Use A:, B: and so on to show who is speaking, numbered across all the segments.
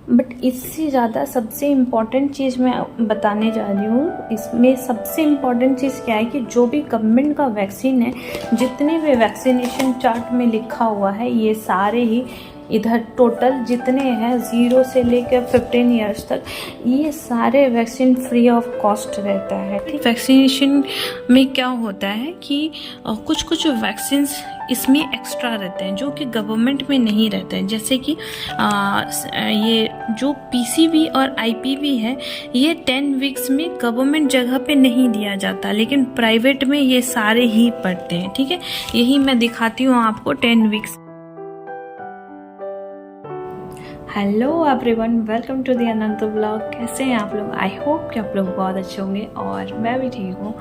A: But इससे ज़्यादा सबसे इम्पॉर्टेंट चीज़ मैं बताने जा रही हूँ। इसमें सबसे इम्पॉर्टेंट चीज़ क्या है कि जो भी गवर्नमेंट का वैक्सीन है, जितने भी वैक्सीनेशन चार्ट में लिखा हुआ है, ये सारे ही इधर टोटल जितने हैं 0 से लेकर 15 ईयर्स तक, ये सारे वैक्सीन फ्री ऑफ कॉस्ट रहता है। ठीक, वैक्सीनेशन में क्या होता है कि कुछ कुछ वैक्सीन इसमें एक्स्ट्रा रहते हैं जो कि गवर्नमेंट में नहीं रहते हैं। जैसे कि ये जो पीसीवी और आईपीवी है, ये 10 वीक्स में गवर्नमेंट जगह पे नहीं दिया जाता, लेकिन प्राइवेट में ये सारे ही पड़ते हैं। ठीक है, यही मैं दिखाती हूँ आपको 10 weeks. Hello everyone, welcome to the Anant blog. कैसे हैं आप लोग? आई होप कि आप लोग बहुत अच्छे होंगे और मैं भी ठीक हूँ।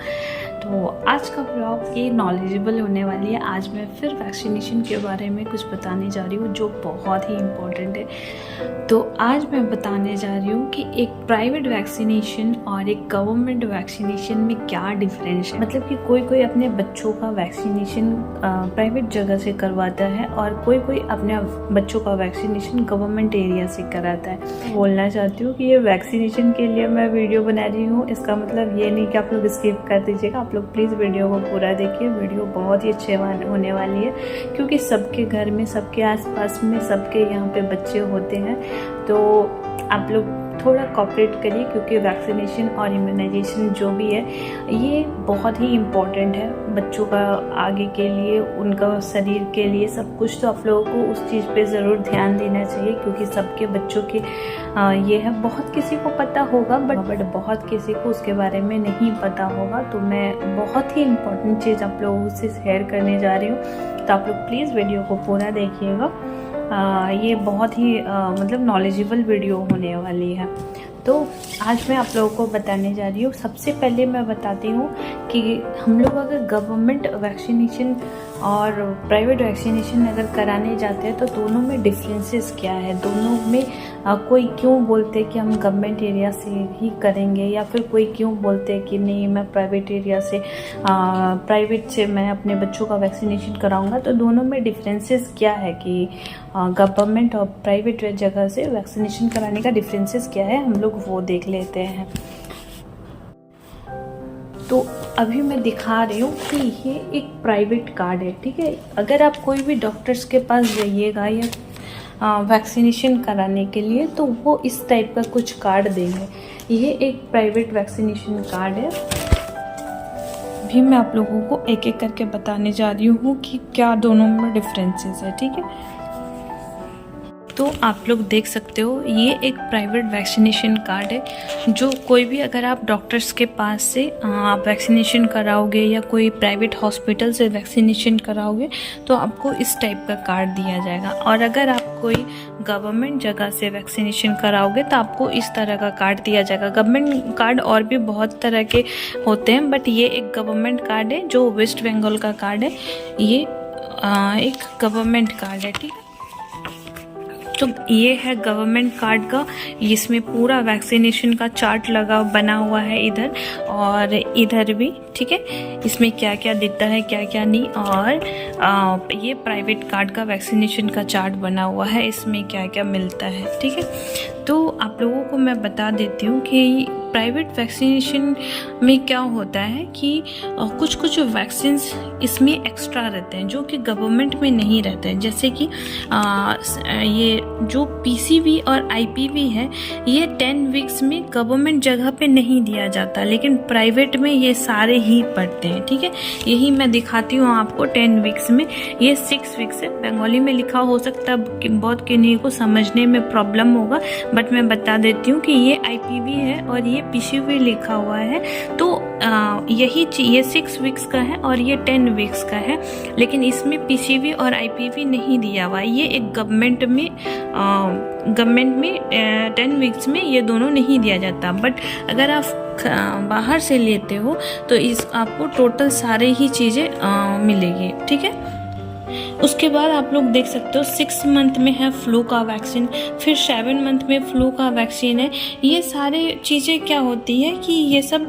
A: तो आज का ब्लॉग ये नॉलेजेबल होने वाली है। आज मैं फिर वैक्सीनेशन के बारे में कुछ बताने जा रही हूँ जो बहुत ही इम्पोर्टेंट है। तो आज मैं बताने जा रही हूँ कि एक प्राइवेट वैक्सीनेशन और एक गवर्नमेंट वैक्सीनेशन में क्या डिफरेंस है। मतलब कि कोई कोई अपने बच्चों का वैक्सीनेशन प्राइवेट जगह से करवाता है और कोई कोई अपने बच्चों का वैक्सीनेशन गवर्नमेंट एरिया से कराता है। बोलना चाहती हूँ कि ये वैक्सीनेशन के लिए मैं वीडियो बना रही हूँ, इसका मतलब ये नहीं कि आप लोग स्किप कर दीजिएगा। आप लोग प्लीज़ वीडियो को पूरा देखिए। वीडियो बहुत ही अच्छे होने वाली है, क्योंकि सबके घर में, सबके आसपास में, सबके यहाँ पे बच्चे होते हैं। तो आप लोग थोड़ा कॉपरेट करिए, क्योंकि वैक्सीनेशन और इम्यूनाइजेशन जो भी है ये बहुत ही इम्पोर्टेंट है बच्चों का आगे के लिए, उनका शरीर के लिए, सब कुछ। तो आप लोगों को उस चीज़ पे ज़रूर ध्यान देना चाहिए, क्योंकि सबके बच्चों के ये है। बहुत किसी को पता होगा बट बहुत किसी को उसके बारे में नहीं पता होगा। तो मैं बहुत ही इम्पोर्टेंट चीज़ आप लोगों से शेयर करने जा रही हूँ, तो आप लोग प्लीज़ वीडियो को पूरा देखिएगा। ये बहुत ही मतलब नॉलेजेबल वीडियो होने वाली है। तो आज मैं आप लोगों को बताने जा रही हूँ। सबसे पहले मैं बताती हूँ कि हम लोग अगर गवर्नमेंट वैक्सीनेशन और प्राइवेट वैक्सीनेशन अगर कराने जाते हैं तो दोनों में डिफरेंसेस क्या है, दोनों में कोई क्यों बोलते हैं कि हम गवर्नमेंट एरिया से ही करेंगे, या फिर कोई क्यों बोलते हैं कि नहीं मैं प्राइवेट एरिया से प्राइवेट से मैं अपने बच्चों का वैक्सीनेशन कराऊंगा। तो दोनों में डिफरेंसेस क्या है कि गवर्नमेंट और प्राइवेट जगह से वैक्सीनेशन कराने का डिफरेंसेस क्या है, हम लोग वो देख लेते हैं। तो अभी मैं दिखा रही हूँ कि ये एक प्राइवेट कार्ड है। ठीक है, अगर आप कोई भी डॉक्टर्स के पास जाइएगा या वैक्सीनेशन कराने के लिए, तो वो इस टाइप का कुछ कार्ड देंगे। ये एक प्राइवेट वैक्सीनेशन कार्ड है। अभी मैं आप लोगों को एक एक करके बताने जा रही हूँ कि क्या दोनों में डिफरेंसेस है। ठीक है, तो आप लोग देख सकते हो ये एक प्राइवेट वैक्सीनेशन कार्ड है, जो कोई भी अगर आप डॉक्टर्स के पास से आप वैक्सीनेशन कराओगे या कोई प्राइवेट हॉस्पिटल से वैक्सीनेशन कराओगे तो आपको इस टाइप का कार्ड दिया जाएगा। और अगर आप कोई गवर्नमेंट जगह से वैक्सीनेशन कराओगे तो आपको इस तरह का कार्ड दिया जाएगा। गवर्नमेंट कार्ड और भी बहुत तरह के होते हैं, बट ये एक गवर्नमेंट कार्ड है जो वेस्ट बंगाल का कार्ड है। ये एक गवर्नमेंट कार्ड है। ठीक, तो ये है गवर्नमेंट कार्ड का। इसमें पूरा वैक्सीनेशन का चार्ट बना हुआ है इधर और इधर भी। ठीक है, इसमें क्या क्या देता है, क्या क्या नहीं। और ये प्राइवेट कार्ड का वैक्सीनेशन का चार्ट बना हुआ है, इसमें क्या क्या मिलता है। ठीक है, तो आप लोगों को मैं बता देती हूँ कि प्राइवेट वैक्सीनेशन में क्या होता है कि कुछ कुछ वैक्सीन इसमें एक्स्ट्रा रहते हैं जो कि गवर्नमेंट में नहीं रहते हैं। जैसे कि ये जो पीसीवी और आईपीवी है, ये 10 वीक्स में गवर्नमेंट जगह पे नहीं दिया जाता, लेकिन प्राइवेट में ये सारे ही पड़ते हैं। ठीक है, यही मैं दिखाती हूँ आपको 10 वीक्स में। ये 6 वीक्स है। बंगाली में लिखा हो सकता है कि बहुत किन्हीं को समझने में प्रॉब्लम होगा, बट मैं बता देती हूँ कि ये आईपीवी है और ये पीसीवी लिखा हुआ है। तो यही ये 6 वीक्स का है और ये 10 वीक्स का है, लेकिन इसमें पीसीवी और आईपीवी नहीं दिया हुआ है। ये एक गवर्नमेंट में 10 वीक्स में ये दोनों नहीं दिया जाता। बट अगर आप बाहर से लेते हो तो आपको टोटल सारे ही चीज़ें मिलेगी। ठीक है, उसके बाद आप लोग देख सकते हो 6 मंथ में है फ्लू का वैक्सीन, फिर 7 मंथ में फ्लू का वैक्सीन है। ये सारे चीज़ें क्या होती है कि ये सब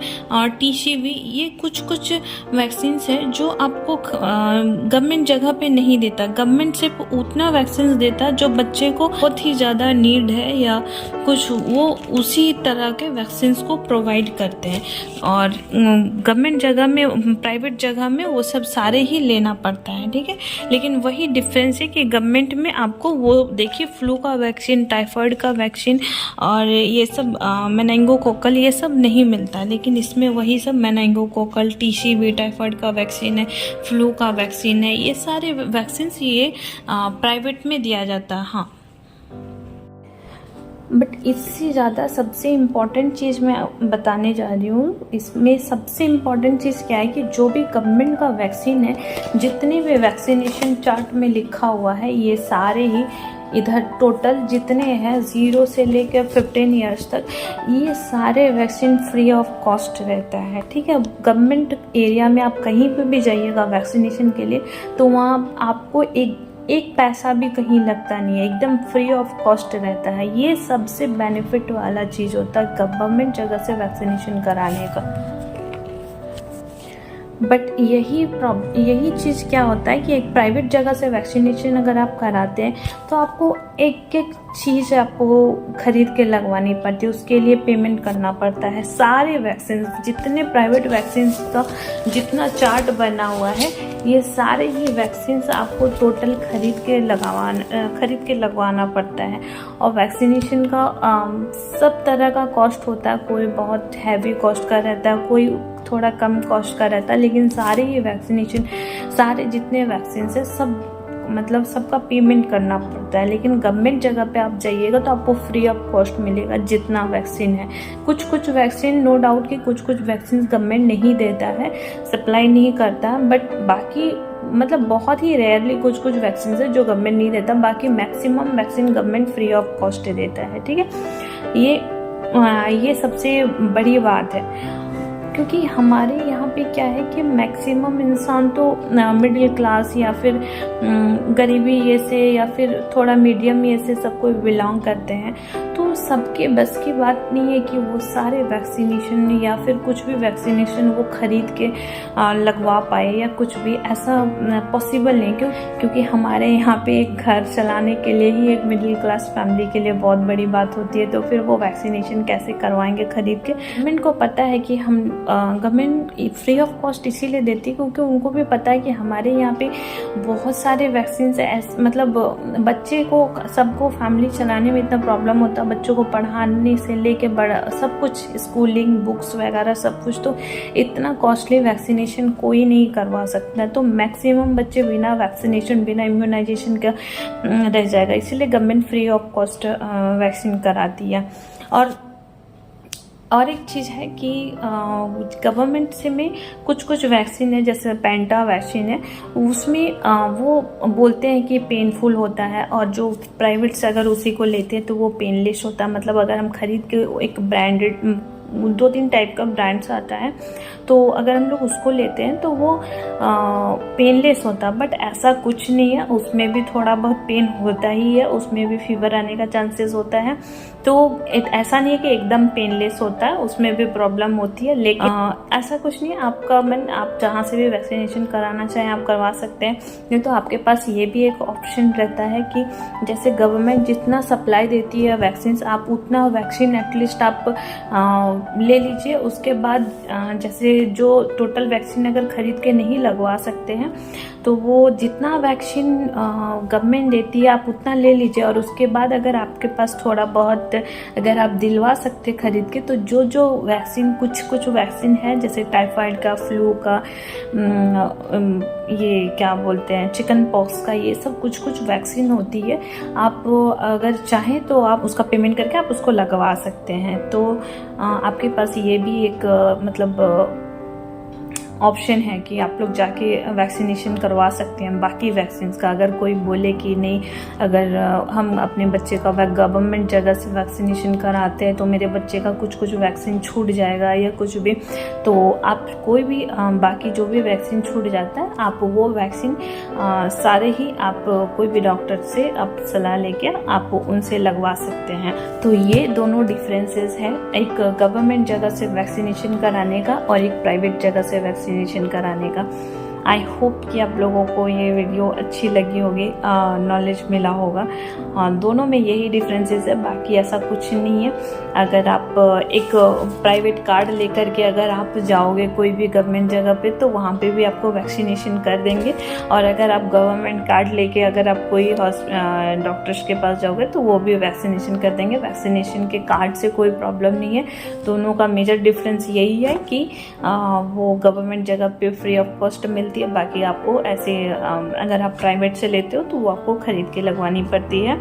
A: TCV, ये कुछ कुछ वैक्सीन है जो आपको गवर्नमेंट जगह पे नहीं देता। गवर्नमेंट सिर्फ उतना वैक्सीन देता जो बच्चे को बहुत ही ज़्यादा नीड है या कुछ, वो उसी तरह के वैक्सीन को प्रोवाइड करते हैं। और गवर्नमेंट जगह में, प्राइवेट जगह में वो सब सारे ही लेना पड़ता है, ठीक है। लेकिन वही डिफरेंस है कि गवर्नमेंट में आपको वो देखिए फ्लू का वैक्सीन, टाइफाइड का वैक्सीन और ये सब मेनिंगोकोकल ये सब नहीं मिलता, लेकिन इसमें वही सब मेनिंगोकोकल, TCV, टाइफाइड का वैक्सीन है, फ्लू का वैक्सीन है, ये सारे वैक्सीन ये प्राइवेट में दिया जाता है। हाँ, बट इससे ज़्यादा सबसे इम्पॉर्टेंट चीज़ मैं बताने जा रही हूँ। इसमें सबसे इम्पॉर्टेंट चीज़ क्या है कि जो भी गवर्नमेंट का वैक्सीन है, जितने भी वैक्सीनेशन चार्ट में लिखा हुआ है, ये सारे ही इधर टोटल जितने हैं 0 से लेकर 15 ईयर्स तक, ये सारे वैक्सीन फ्री ऑफ कॉस्ट रहता है, ठीक है। गवर्नमेंट एरिया में आप कहीं पे भी जाइएगा वैक्सीनेशन के लिए तो वहाँ आपको एक पैसा भी कहीं लगता नहीं है, एकदम फ्री ऑफ कॉस्ट रहता है। ये सबसे बेनिफिट वाला चीज़ होता है गवर्नमेंट जगह से वैक्सीनेशन कराने का। बट यही चीज़ क्या होता है कि एक प्राइवेट जगह से वैक्सीनेशन अगर आप कराते हैं तो आपको एक एक चीज़ आपको खरीद के लगवानी पड़ती है, उसके लिए पेमेंट करना पड़ता है। सारे वैक्सीन, जितने प्राइवेट वैक्सीन का जितना चार्ट बना हुआ है, ये सारे ही वैक्सीन आपको टोटल खरीद के लगवाना पड़ता है। और वैक्सीनेशन का सब तरह का कॉस्ट होता है, कोई बहुत हैवी कॉस्ट का रहता है, कोई थोड़ा कम कॉस्ट का रहता है, लेकिन सारे ही वैक्सीनेशन, सारे जितने वैक्सीन है सब मतलब सबका पेमेंट करना पड़ता है। लेकिन गवर्नमेंट जगह पे आप जाइएगा तो आपको फ्री ऑफ कॉस्ट मिलेगा जितना वैक्सीन है। कुछ कुछ वैक्सीन, नो डाउट कि कुछ कुछ वैक्सीन गवर्नमेंट नहीं देता है, सप्लाई नहीं करता, बट बाकी मतलब बहुत ही रेयरली कुछ कुछ वैक्सीन है जो गवर्नमेंट नहीं देता, बाकी maximum vaccine government free of cost देता है, ठीक है। ये सबसे बड़ी बात है, क्योंकि हमारे यहाँ पे क्या है कि मैक्सिमम इंसान तो मिडिल क्लास या फिर गरीबी ये से या फिर थोड़ा मीडियम ये से सब कोई बिलोंग करते हैं, तो सबके बस की बात नहीं है कि वो सारे वैक्सीनेशन या फिर कुछ भी वैक्सीनेशन वो खरीद के लगवा पाए या कुछ भी, ऐसा पॉसिबल नहीं। क्योंकि हमारे यहाँ पे एक घर चलाने के लिए ही एक मिडिल क्लास फैमिली के लिए बहुत बड़ी बात होती है, तो फिर वो वैक्सीनेशन कैसे करवाएंगे खरीद के। गवर्नमेंट को पता है कि हम गवर्नमेंट फ्री ऑफ कॉस्ट इसीलिए देती है क्योंकि उनको भी पता है कि हमारे यहाँ पे बहुत सारे वैक्सीन है, मतलब बच्चे को, सबको फैमिली चलाने में इतना प्रॉब्लम होता है, बच्चों को पढ़ाने से लेके बड़ा सब कुछ, स्कूलिंग, बुक्स वगैरह सब कुछ, तो इतना कॉस्टली वैक्सीनेशन कोई नहीं करवा सकता। तो मैक्सिमम बच्चे बिना वैक्सीनेशन, बिना इम्यूनाइजेशन का रह जाएगा, इसीलिए government free of cost vaccine कराती है। और एक चीज़ है कि गवर्नमेंट से में कुछ कुछ वैक्सीन है, जैसे पेंटा वैक्सीन है, उसमें वो बोलते हैं कि पेनफुल होता है, और जो प्राइवेट से अगर उसी को लेते हैं तो वो पेनलेस होता है। मतलब अगर हम खरीद के एक ब्रांडेड, 2-3 टाइप का ब्रांड्स आता है, तो अगर हम लोग उसको लेते हैं तो वो पेनलेस होता है, बट ऐसा कुछ नहीं है, उसमें भी थोड़ा बहुत पेन होता ही है, उसमें भी फीवर आने का चांसेस होता है। तो ऐसा नहीं है कि एकदम पेनलेस होता है, उसमें भी प्रॉब्लम होती है, लेकिन ऐसा कुछ नहीं है। आपका मन, आप जहाँ से भी वैक्सीनेशन कराना चाहें आप करवा सकते हैं। नहीं तो आपके पास ये भी एक ऑप्शन रहता है कि जैसे गवर्नमेंट जितना सप्लाई देती है वैक्सीन, आप उतना वैक्सीन एटलीस्ट आप ले लीजिए। उसके बाद जैसे जो टोटल वैक्सीन अगर खरीद के नहीं लगवा सकते हैं तो वो जितना वैक्सीन गवर्नमेंट देती है आप उतना ले लीजिए। और उसके बाद अगर आपके पास थोड़ा बहुत अगर आप दिलवा सकते खरीद के, तो जो जो वैक्सीन, कुछ कुछ वैक्सीन है जैसे टाइफाइड का, फ्लू का, ये क्या बोलते हैं, चिकन पॉक्स का, ये सब कुछ कुछ वैक्सीन होती है। आप अगर चाहें तो आप उसका पेमेंट करके आप उसको लगवा सकते हैं। तो आपके पास ये भी एक मतलब ऑप्शन है कि आप लोग जाके वैक्सीनेशन करवा सकते हैं बाकी वैक्सीन का। अगर कोई बोले कि नहीं, अगर हम अपने बच्चे का गवर्नमेंट जगह से वैक्सीनेशन कराते हैं तो मेरे बच्चे का कुछ वैक्सीन छूट जाएगा या कुछ भी, तो आप कोई भी बाकी जो भी वैक्सीन छूट जाता है आप वो वैक्सीन सारे ही आप कोई भी डॉक्टर से आप सलाह लेके आप उनसे लगवा सकते हैं। तो ये दोनों डिफरेंसेस है, एक गवर्नमेंट जगह से वैक्सीनेशन कराने का और एक प्राइवेट जगह से वैक्सीनेशन कराने का। आई होप कि आप लोगों को ये वीडियो अच्छी लगी होगी, नॉलेज मिला होगा। दोनों में यही डिफरेंसेस है, बाकी ऐसा कुछ नहीं है। अगर आप एक प्राइवेट कार्ड लेकर के अगर आप जाओगे कोई भी गवर्नमेंट जगह पे तो वहाँ पे भी आपको वैक्सीनेशन कर देंगे, और अगर आप गवर्नमेंट कार्ड लेके अगर आप कोई डॉक्टर्स के पास जाओगे तो वो भी वैक्सीनेशन कर देंगे। वैक्सीनेशन के कार्ड से कोई प्रॉब्लम नहीं है। दोनों का मेजर डिफरेंस यही है कि वो गवर्नमेंट जगह पे फ्री ऑफ कॉस्ट मिलती है, बाकी आपको ऐसे अगर आप प्राइवेट से लेते हो तो वो आपको खरीद के लगवानी पड़ती है,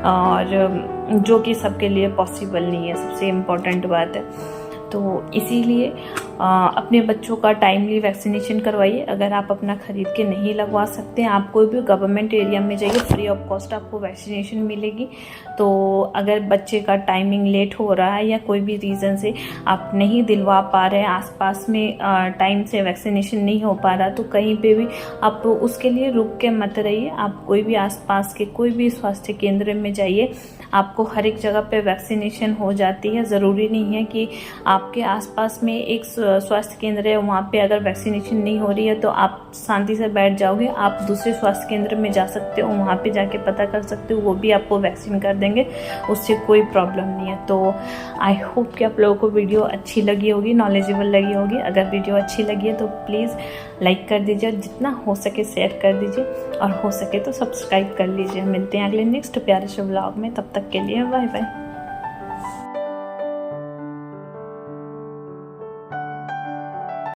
A: और जो कि सबके लिए पॉसिबल नहीं है, सबसे इम्पोर्टेंट बात है। तो इसीलिए अपने बच्चों का टाइमली वैक्सीनेशन करवाइए। अगर आप अपना खरीद के नहीं लगवा सकते, आप कोई भी गवर्नमेंट एरिया में जाइए, फ्री ऑफ कॉस्ट आपको वैक्सीनेशन मिलेगी। तो अगर बच्चे का टाइमिंग लेट हो रहा है या कोई भी रीज़न से आप नहीं दिलवा पा रहे हैं, आसपास में टाइम से वैक्सीनेशन नहीं हो पा रहा, तो कहीं पे भी आप उसके लिए रुक के मत रहिए। आप कोई भी आसपास के कोई भी स्वास्थ्य केंद्र में जाइए, आपको हर एक जगह पे वैक्सीनेशन हो जाती है। ज़रूरी नहीं है कि आपके आसपास में एक स्वास्थ्य केंद्र है, वहाँ पे अगर वैक्सीनेशन नहीं हो रही है तो आप शांति से बैठ जाओगे, आप दूसरे स्वास्थ्य केंद्र में जा सकते हो, वहाँ पे जाके पता कर सकते हो, वो भी आपको वैक्सीन कर देंगे, उससे कोई प्रॉब्लम नहीं है। तो आई होप कि आप लोगों को वीडियो अच्छी लगी होगी, नॉलेजेबल लगी होगी। अगर वीडियो अच्छी लगी है तो प्लीज़ लाइक कर दीजिए, और जितना हो सके शेयर कर दीजिए, और हो सके तो सब्सक्राइब कर लीजिए। मिलते हैं अगले नेक्स्ट प्यारे से व्लॉग में, तब तक के लिए बाय बाय।